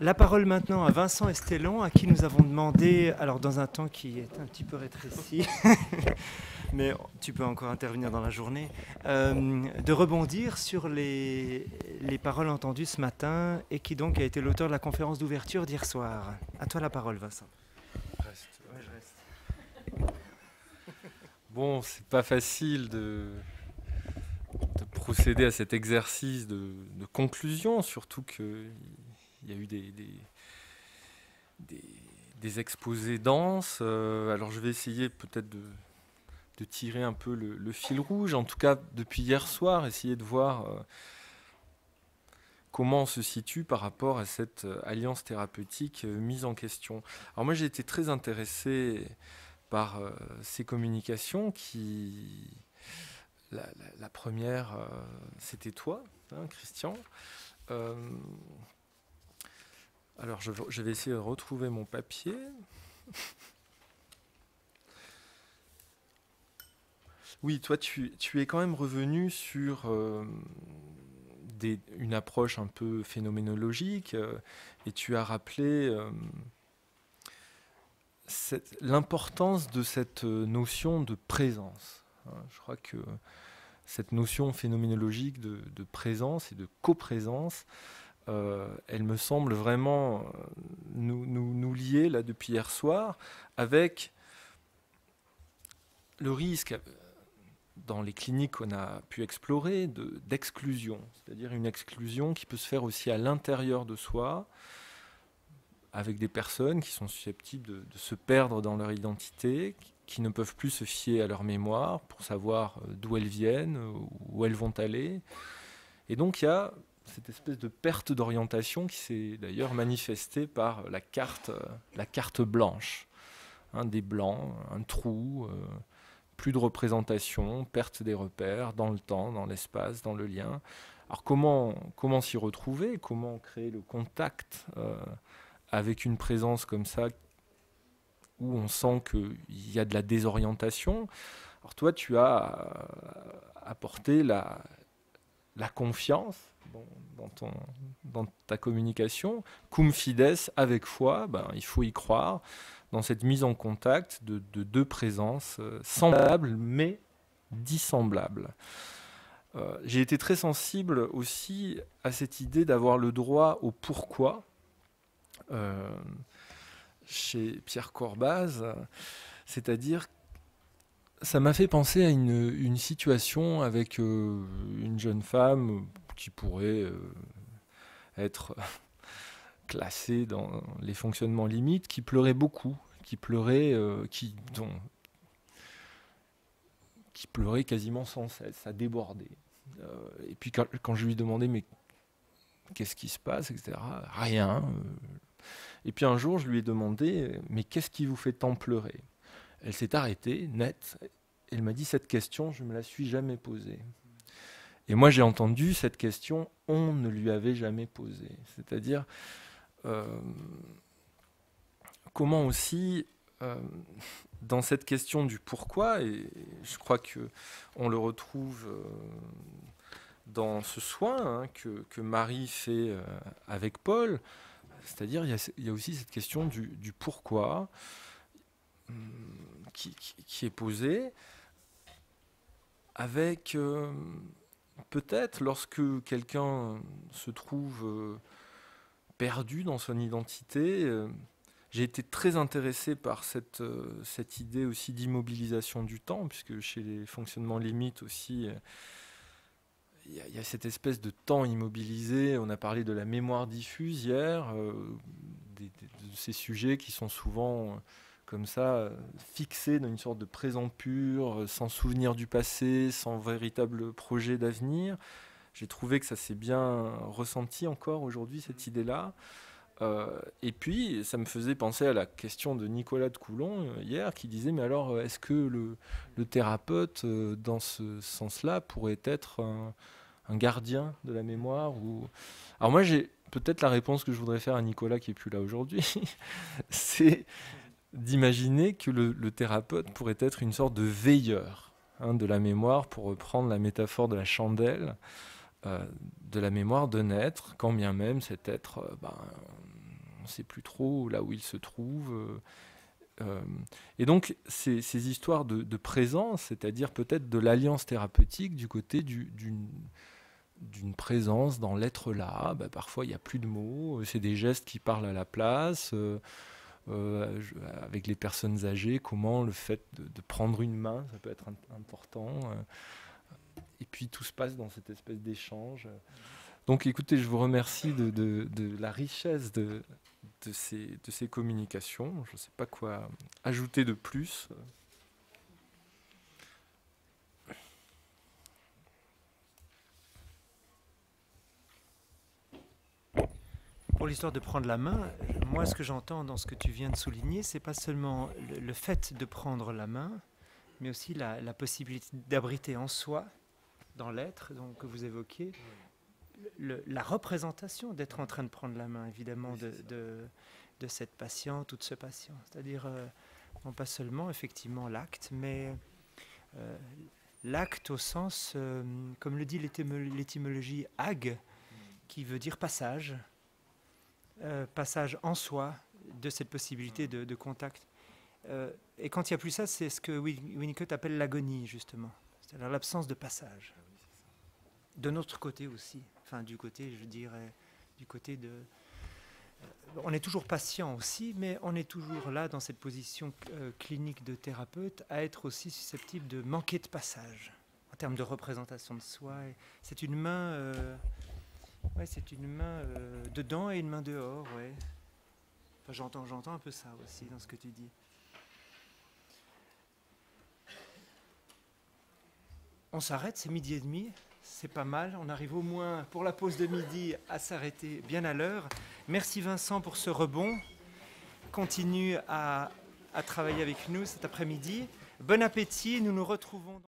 La parole maintenant à Vincent Estelon, à qui nous avons demandé, alors dans un temps qui est un petit peu rétréci, mais tu peux encore intervenir dans la journée, de rebondir sur les paroles entendues ce matin et qui donc a été l'auteur de la conférence d'ouverture d'hier soir. À toi la parole, Vincent. Reste. Ouais, je reste. Bon, c'est pas facile de procéder à cet exercice de conclusion, surtout qu'il y a eu des exposés denses. Alors je vais essayer peut-être de tirer un peu le fil rouge, en tout cas depuis hier soir, essayer de voir comment on se situe par rapport à cette alliance thérapeutique mise en question. Alors moi j'ai été très intéressé par ces communications qui... La première, c'était toi, hein, Christian. Euh, alors je vais essayer de retrouver mon papier. Oui, toi tu es quand même revenu sur une approche un peu phénoménologique et tu as rappelé l'importance de cette notion de présence. Je crois que cette notion phénoménologique de présence et de coprésence, elle me semble vraiment nous lier là depuis hier soir avec le risque dans les cliniques qu'on a pu explorer d'exclusion, c'est-à-dire une exclusion qui peut se faire aussi à l'intérieur de soi, avec des personnes qui sont susceptibles de se perdre dans leur identité, qui ne peuvent plus se fier à leur mémoire pour savoir d'où elles viennent, où elles vont aller. Et donc il y a cette espèce de perte d'orientation qui s'est d'ailleurs manifestée par la carte blanche, hein, des blancs, un trou, plus de représentation, perte des repères dans le temps, dans l'espace, dans le lien. Alors comment s'y retrouver, comment créer le contact avec une présence comme ça où on sent qu'il y a de la désorientation. Alors toi, tu as apporté la confiance dans ta communication. Cum fides, avec foi, il faut y croire, dans cette mise en contact de deux présences semblables mais dissemblables. J'ai été très sensible aussi à cette idée d'avoir le droit au pourquoi. Chez Pierre Corbaz, c'est-à-dire ça m'a fait penser à une situation avec une jeune femme qui pourrait être classée dans les fonctionnements limites, qui pleurait beaucoup, qui pleurait quasiment sans cesse, ça débordait. Et puis quand je lui demandais mais qu'est-ce qui se passe, etc., rien. Et puis un jour, je lui ai demandé « Mais qu'est-ce qui vous fait tant pleurer ?» Elle s'est arrêtée, net. Elle m'a dit « Cette question, je ne me la suis jamais posée. » Et moi, j'ai entendu cette question « On ne lui avait jamais posée. » C'est-à-dire, comment aussi, dans cette question du pourquoi, et je crois qu'on le retrouve dans ce soin que Marie fait avec Paul, c'est-à-dire il y a aussi cette question du pourquoi qui est posée avec peut-être lorsque quelqu'un se trouve perdu dans son identité. J'ai été très intéressé par cette idée aussi d'immobilisation du temps, puisque chez les fonctionnements limites aussi, il y a cette espèce de temps immobilisé. On a parlé de la mémoire diffuse hier, de ces sujets qui sont souvent comme ça, fixés dans une sorte de présent pur, sans souvenir du passé, sans véritable projet d'avenir. J'ai trouvé que ça s'est bien ressenti encore aujourd'hui, cette idée-là. Et puis, ça me faisait penser à la question de Nicolas de Coulon hier, qui disait, mais alors, est-ce que le thérapeute, dans ce sens-là, pourrait être un gardien de la mémoire Alors moi, j'ai peut-être la réponse que je voudrais faire à Nicolas, qui n'est plus là aujourd'hui, c'est d'imaginer que le thérapeute pourrait être une sorte de veilleur de la mémoire, pour reprendre la métaphore de la chandelle, de la mémoire d'un être, quand bien même cet être ne sait plus trop là où il se trouve. Et donc, ces histoires de présence, c'est-à-dire peut-être de l'alliance thérapeutique du côté d'une présence dans l'être là. Parfois, il n'y a plus de mots, c'est des gestes qui parlent à la place. Avec les personnes âgées, comment le fait de prendre une main, ça peut être important. Et puis, tout se passe dans cette espèce d'échange. Donc, écoutez, je vous remercie de la richesse de ces communications. Je ne sais pas quoi ajouter de plus. Pour l'histoire de prendre la main, moi, ce que j'entends dans ce que tu viens de souligner, c'est pas seulement le fait de prendre la main, mais aussi la possibilité d'abriter en soi, dans l'être que vous évoquiez, la représentation d'être en train de prendre la main, évidemment, de cette patiente ou de ce patient. C'est-à-dire, non pas seulement, effectivement, l'acte, mais l'acte au sens, comme le dit l'étymologie ag, qui veut dire passage. Passage en soi de cette possibilité de contact. Et quand il n'y a plus ça, c'est ce que Winnicott appelle l'agonie, justement. C'est-à-dire l'absence de passage. De notre côté aussi. Enfin, du côté, je dirais, du côté de... on est toujours patient aussi, mais on est toujours là, dans cette position clinique de thérapeute, à être aussi susceptible de manquer de passage, en termes de représentation de soi. C'est une main... ouais, c'est une main dedans et une main dehors, ouais. Enfin, j'entends un peu ça aussi dans ce que tu dis. On s'arrête, c'est 12h30, c'est pas mal. On arrive au moins pour la pause de midi à s'arrêter bien à l'heure. Merci Vincent pour ce rebond. Continue à travailler avec nous cet après-midi. Bon appétit, nous nous retrouvons.